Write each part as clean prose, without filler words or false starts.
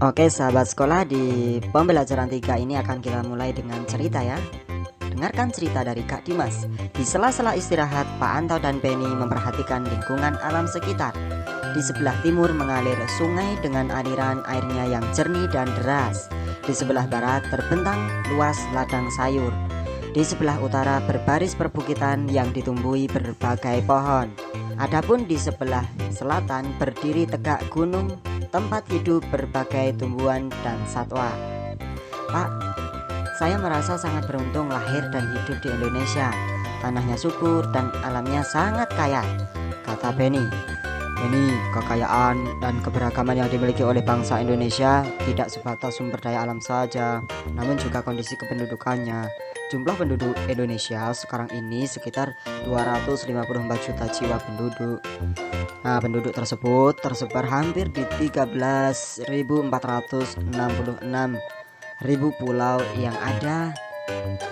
Oke sahabat sekolah, di pembelajaran 3 ini akan kita mulai dengan cerita ya. Dengarkan cerita dari Kak Dimas. Di sela-sela istirahat, Pak Anto dan Penny memperhatikan lingkungan alam sekitar. Di sebelah timur mengalir sungai dengan aliran airnya yang jernih dan deras. Di sebelah barat terbentang luas ladang sayur. Di sebelah utara berbaris perbukitan yang ditumbuhi berbagai pohon. Adapun di sebelah selatan berdiri tegak gunung, tempat hidup berbagai tumbuhan dan satwa. Pak, saya merasa sangat beruntung lahir dan hidup di Indonesia. Tanahnya subur dan alamnya sangat kaya, kata Benny. Ini kekayaan dan keberagaman yang dimiliki oleh bangsa Indonesia tidak sebatas sumber daya alam saja, namun juga kondisi kependudukannya. Jumlah penduduk Indonesia sekarang ini sekitar 254 juta jiwa penduduk. Nah, penduduk tersebut tersebar hampir di 13.466 ribu pulau yang ada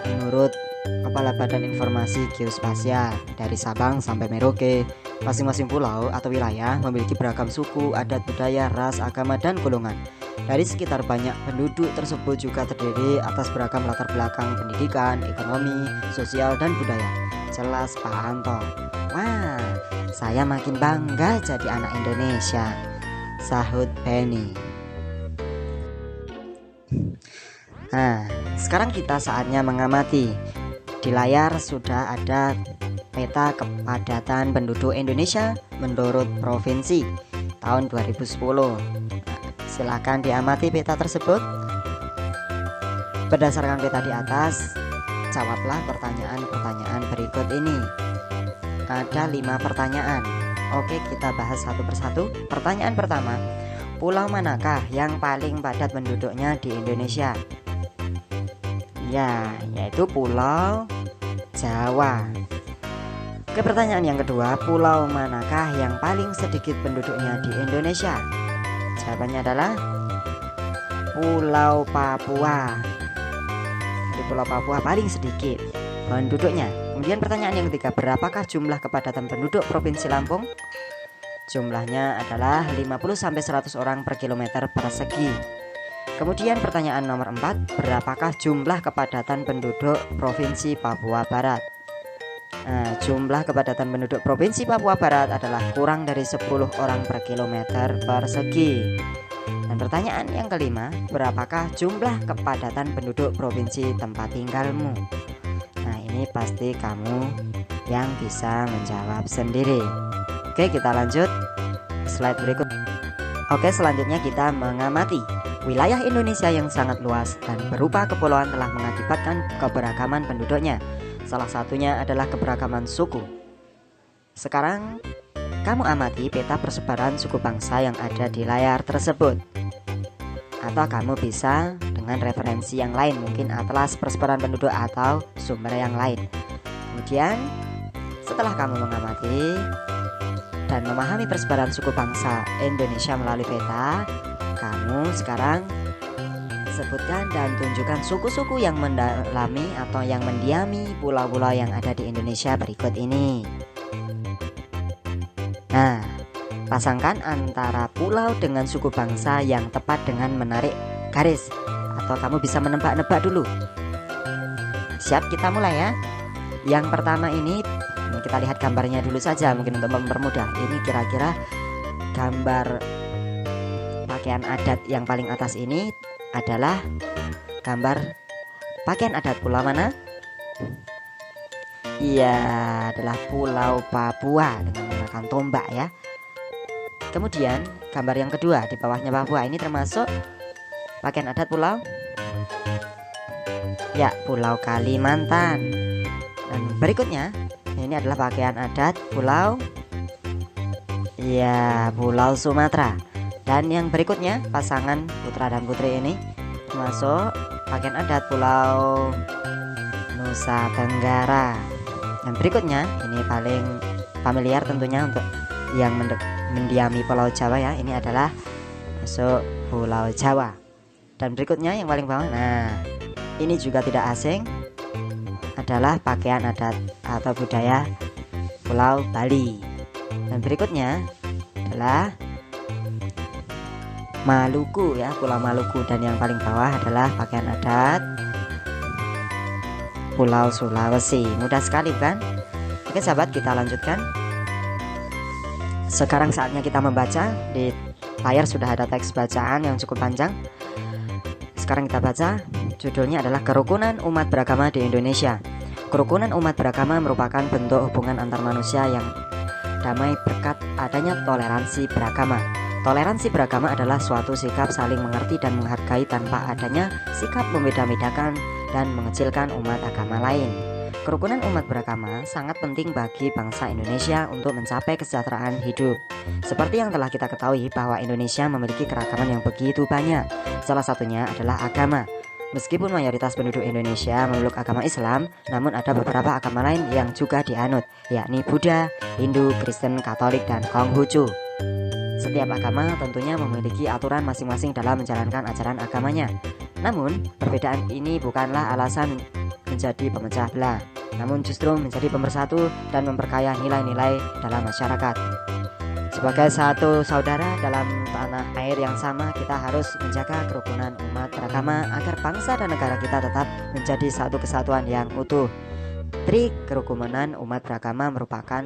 menurut Kepala Badan Informasi Geospasial. Dari Sabang sampai Merauke, masing-masing pulau atau wilayah memiliki beragam suku, adat, budaya, ras, agama, dan golongan. Dari sekitar banyak penduduk tersebut juga terdiri atas beragam latar belakang pendidikan, ekonomi, sosial, dan budaya. Jelas Pak Anto. Wah, saya makin bangga jadi anak Indonesia, sahut Penny. Nah, sekarang kita saatnya mengamati. Di layar sudah ada peta kepadatan penduduk Indonesia menurut provinsi tahun 2010. Silakan diamati peta tersebut. Berdasarkan peta di atas, jawablah pertanyaan-pertanyaan berikut ini. Ada 5 pertanyaan. Oke, kita bahas satu persatu. Pertanyaan pertama, pulau manakah yang paling padat penduduknya di Indonesia? Ya, yaitu Pulau Jawa. Oke, pertanyaan yang kedua, pulau manakah yang paling sedikit penduduknya di Indonesia? Jawabannya adalah Pulau Papua. Di Pulau Papua paling sedikit penduduknya. Kemudian pertanyaan yang ketiga, berapakah jumlah kepadatan penduduk Provinsi Lampung? Jumlahnya adalah 50-100 orang per kilometer persegi. Kemudian pertanyaan nomor 4, berapakah jumlah kepadatan penduduk Provinsi Papua Barat? Nah, jumlah kepadatan penduduk Provinsi Papua Barat adalah kurang dari 10 orang per kilometer persegi. Dan pertanyaan yang kelima, berapakah jumlah kepadatan penduduk provinsi tempat tinggalmu? Nah, ini pasti kamu yang bisa menjawab sendiri. Oke, kita lanjut slide berikut. Oke, selanjutnya kita mengamati. Wilayah Indonesia yang sangat luas dan berupa kepulauan telah mengakibatkan keberagaman penduduknya. Salah satunya adalah keberagaman suku. Sekarang kamu amati peta persebaran suku bangsa yang ada di layar tersebut. Atau kamu bisa dengan referensi yang lain, mungkin atlas persebaran penduduk atau sumber yang lain. Kemudian setelah kamu mengamati dan memahami persebaran suku bangsa Indonesia melalui peta, kamu sekarang sebutkan dan tunjukkan suku-suku yang mendalami atau yang mendiami pulau-pulau yang ada di Indonesia berikut ini. Nah, pasangkan antara pulau dengan suku bangsa yang tepat dengan menarik garis, atau kamu bisa menebak-nebak dulu. Siap, kita mulai ya. Yang pertama ini kita lihat gambarnya dulu saja, mungkin untuk mempermudah. Ini kira-kira gambar pakaian adat yang paling atas ini adalah gambar pakaian adat pulau mana? Iya, adalah Pulau Papua dengan menggunakan tombak ya. Kemudian gambar yang kedua di bawahnya Papua ini termasuk pakaian adat pulau? Ya, Pulau Kalimantan. Dan berikutnya ini adalah pakaian adat pulau, ya, Pulau Sumatera. Dan yang berikutnya pasangan putra dan putri ini termasuk pakaian adat Pulau Nusa Tenggara. Dan berikutnya ini paling familiar tentunya untuk yang mendiami Pulau Jawa ya, ini adalah masuk Pulau Jawa. Dan berikutnya yang paling bawah, nah ini juga tidak asing, adalah pakaian adat atau budaya Pulau Bali. Dan berikutnya adalah Maluku ya, Pulau Maluku. Dan yang paling bawah adalah pakaian adat Pulau Sulawesi. Mudah sekali kan? Oke sahabat, kita lanjutkan. Sekarang saatnya kita membaca. Di layar sudah ada teks bacaan yang cukup panjang. Sekarang kita baca. Judulnya adalah Kerukunan Umat Beragama di Indonesia. Kerukunan umat beragama merupakan bentuk hubungan antar manusia yang damai berkat adanya toleransi beragama. Toleransi beragama adalah suatu sikap saling mengerti dan menghargai tanpa adanya sikap membeda-bedakan dan mengecilkan umat agama lain. Kerukunan umat beragama sangat penting bagi bangsa Indonesia untuk mencapai kesejahteraan hidup. Seperti yang telah kita ketahui bahwa Indonesia memiliki keragaman yang begitu banyak. Salah satunya adalah agama. Meskipun mayoritas penduduk Indonesia memeluk agama Islam, namun ada beberapa agama lain yang juga dianut, yakni Buddha, Hindu, Kristen, Katolik, dan Konghucu. Setiap agama tentunya memiliki aturan masing-masing dalam menjalankan ajaran agamanya. Namun, perbedaan ini bukanlah alasan menjadi pemecah belah, namun justru menjadi pemersatu dan memperkaya nilai-nilai dalam masyarakat. Sebagai satu saudara dalam tanah air yang sama, kita harus menjaga kerukunan umat beragama agar bangsa dan negara kita tetap menjadi satu kesatuan yang utuh. Tri Kerukunan Umat Beragama merupakan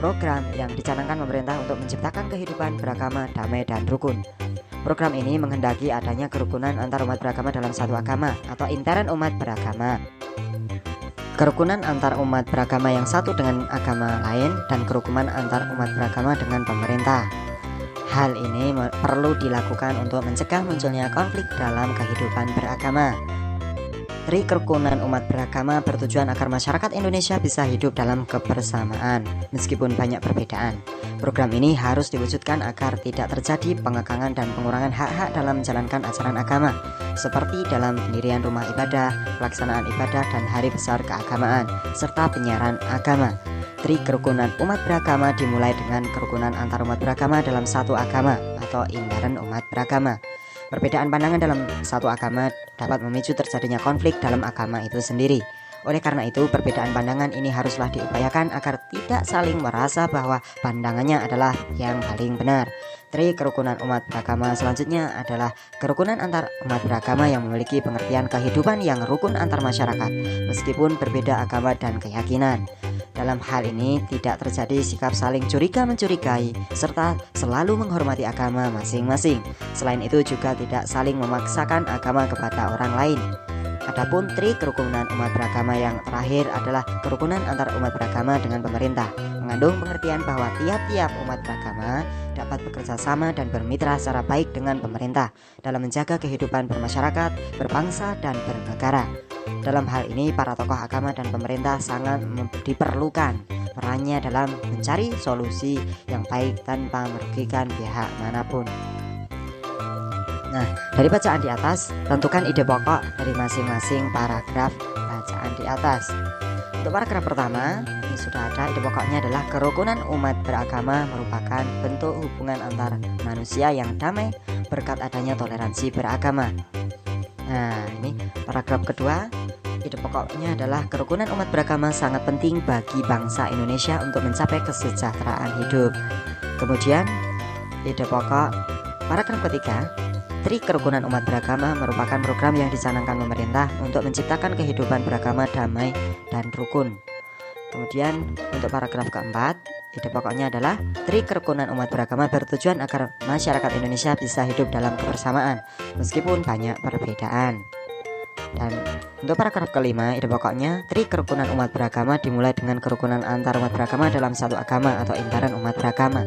program yang dicanangkan pemerintah untuk menciptakan kehidupan beragama damai dan rukun. Program ini menghendaki adanya kerukunan antar umat beragama dalam satu agama atau intern umat beragama. Kerukunan antar umat beragama yang satu dengan agama lain dan kerukunan antar umat beragama dengan pemerintah. Hal ini perlu dilakukan untuk mencegah munculnya konflik dalam kehidupan beragama. Tri Kerukunan Umat Beragama bertujuan agar masyarakat Indonesia bisa hidup dalam kebersamaan meskipun banyak perbedaan. Program ini harus diwujudkan agar tidak terjadi pengekangan dan pengurangan hak-hak dalam menjalankan ajaran agama, seperti dalam pendirian rumah ibadah, pelaksanaan ibadah dan hari besar keagamaan, serta penyiaran agama. Tri Kerukunan Umat Beragama dimulai dengan kerukunan antar umat beragama dalam satu agama atau intern umat beragama. Perbedaan pandangan dalam satu agama dapat memicu terjadinya konflik dalam agama itu sendiri. Oleh karena itu, perbedaan pandangan ini haruslah diupayakan agar tidak saling merasa bahwa pandangannya adalah yang paling benar. Tri Kerukunan Umat Beragama selanjutnya adalah kerukunan antar umat beragama yang memiliki pengertian kehidupan yang rukun antar masyarakat, meskipun berbeda agama dan keyakinan. Dalam hal ini tidak terjadi sikap saling curiga-mencurigai serta selalu menghormati agama masing-masing. Selain itu juga tidak saling memaksakan agama kepada orang lain. Adapun Tri Kerukunan Umat Beragama yang terakhir adalah kerukunan antar umat beragama dengan pemerintah, mengandung pengertian bahwa tiap-tiap umat beragama dapat bekerja sama dan bermitra secara baik dengan pemerintah dalam menjaga kehidupan bermasyarakat, berbangsa, dan bernegara. Dalam hal ini, para tokoh agama dan pemerintah sangat diperlukan perannya dalam mencari solusi yang baik tanpa merugikan pihak manapun. Nah, dari bacaan di atas, tentukan ide pokok dari masing-masing paragraf bacaan di atas. Untuk paragraf pertama, ini sudah ada ide pokoknya adalah kerukunan umat beragama merupakan bentuk hubungan antar manusia yang damai berkat adanya toleransi beragama. Nah, ini paragraf kedua, ide pokoknya adalah kerukunan umat beragama sangat penting bagi bangsa Indonesia untuk mencapai kesejahteraan hidup. Kemudian, ide pokok paragraf ketiga, Tri Kerukunan Umat Beragama merupakan program yang dicanangkan pemerintah untuk menciptakan kehidupan beragama damai dan rukun. Kemudian untuk paragraf keempat, ide pokoknya adalah Tri Kerukunan Umat Beragama bertujuan agar masyarakat Indonesia bisa hidup dalam kebersamaan meskipun banyak perbedaan. Dan untuk paragraf kelima, ide pokoknya Tri Kerukunan Umat Beragama dimulai dengan kerukunan antar umat beragama dalam satu agama atau intern umat beragama.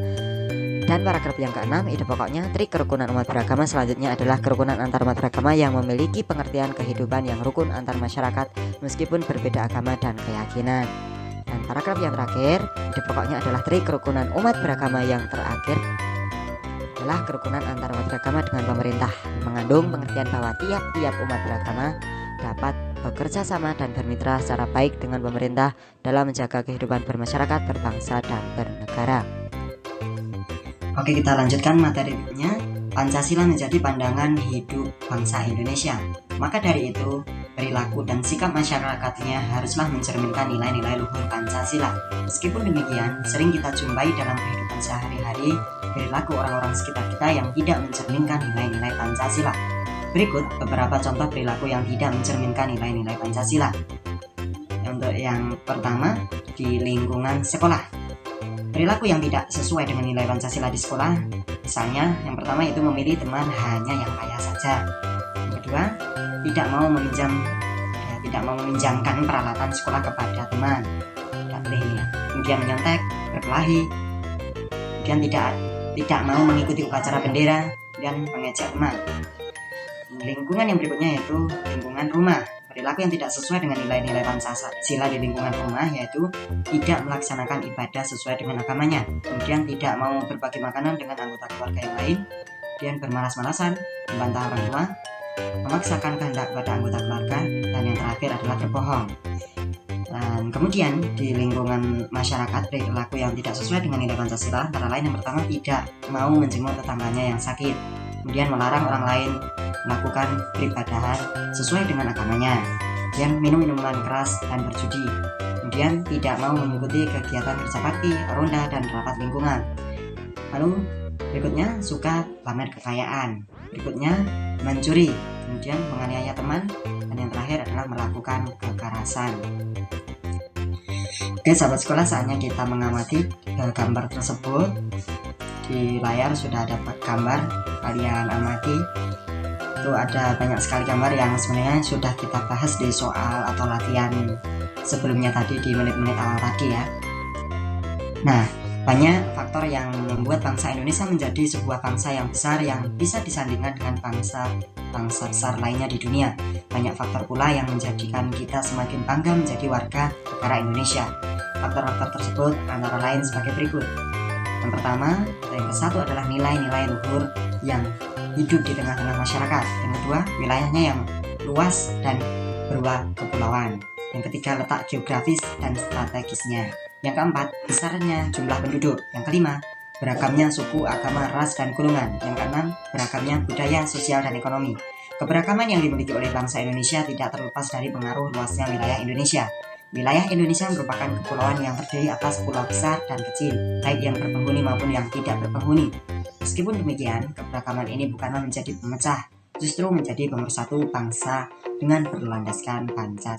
Dan paragraf yang keenam, ide pokoknya Tri Kerukunan Umat Beragama selanjutnya adalah kerukunan antar umat beragama yang memiliki pengertian kehidupan yang rukun antar masyarakat meskipun berbeda agama dan keyakinan. Dan paragraf yang terakhir, ide pokoknya adalah Tri Kerukunan Umat Beragama yang terakhir adalah kerukunan antar umat beragama dengan pemerintah, mengandung pengertian bahwa tiap-tiap umat beragama dapat bekerja sama dan bermitra secara baik dengan pemerintah dalam menjaga kehidupan bermasyarakat, berbangsa, dan bernegara. Oke, kita lanjutkan materinya. Pancasila menjadi pandangan hidup bangsa Indonesia. Maka dari itu, perilaku dan sikap masyarakatnya haruslah mencerminkan nilai-nilai luhur Pancasila. Meskipun demikian, sering kita jumpai dalam kehidupan sehari-hari perilaku orang-orang sekitar kita yang tidak mencerminkan nilai-nilai Pancasila. Berikut beberapa contoh perilaku yang tidak mencerminkan nilai-nilai Pancasila. Untuk yang pertama, di lingkungan sekolah. Perilaku yang tidak sesuai dengan nilai Pancasila di sekolah, misalnya yang pertama itu memilih teman hanya yang kaya saja. Yang kedua, tidak mau meminjamkan peralatan sekolah kepada teman. Kemudian menyontek, berkelahi, kemudian tidak mau mengikuti upacara bendera dan mengejek teman. Lingkungan yang berikutnya yaitu lingkungan rumah. Perilaku yang tidak sesuai dengan nilai-nilai Pancasila di lingkungan rumah yaitu tidak melaksanakan ibadah sesuai dengan agamanya, kemudian tidak mau berbagi makanan dengan anggota keluarga yang lain, kemudian bermalas-malasan, membantah orang tua, memaksakan kehendak kepada anggota keluarga, dan yang terakhir adalah berbohong. Dan kemudian di lingkungan masyarakat, perilaku yang tidak sesuai dengan nilai Pancasila antara lain yang pertama tidak mau menjenguk tetangganya yang sakit, kemudian melarang orang lain melakukan peribadahan sesuai dengan agamanya, kemudian minum minuman keras dan berjudi, kemudian tidak mau mengikuti kegiatan kerja bakti, ronda, dan rapat lingkungan. Lalu berikutnya suka pamer kekayaan, berikutnya mencuri, kemudian menganiaya teman, dan yang terakhir adalah melakukan kekerasan. Oke sahabat sekolah, saatnya kita mengamati gambar tersebut. Di layar sudah ada gambar, kalian amati. Itu ada banyak sekali gambar yang sebenarnya sudah kita bahas di soal atau latihan sebelumnya tadi di menit-menit awal tadi ya. Nah, banyak faktor yang membuat bangsa Indonesia menjadi sebuah bangsa yang besar yang bisa disandingkan dengan bangsa besar lainnya di dunia. Banyak faktor pula yang menjadikan kita semakin bangga menjadi warga negara Indonesia. Faktor-faktor tersebut antara lain sebagai berikut. Yang pertama, yang ke-1 adalah nilai-nilai luhur yang hidup di tengah-tengah masyarakat. Yang kedua, wilayahnya yang luas dan berupa kepulauan. Yang ketiga, letak geografis dan strategisnya. Yang keempat, besarnya jumlah penduduk. Yang kelima, beragamnya suku, agama, ras, dan golongan. Yang keenam, beragamnya budaya, sosial, dan ekonomi. Keberagaman yang dimiliki oleh bangsa Indonesia tidak terlepas dari pengaruh luasnya wilayah Indonesia. Wilayah Indonesia merupakan kepulauan yang terdiri atas pulau besar dan kecil, baik yang berpenghuni maupun yang tidak berpenghuni. Meskipun demikian, keberagaman ini bukanlah menjadi pemecah, justru menjadi pemersatu bangsa dengan berlandaskan Pancasila.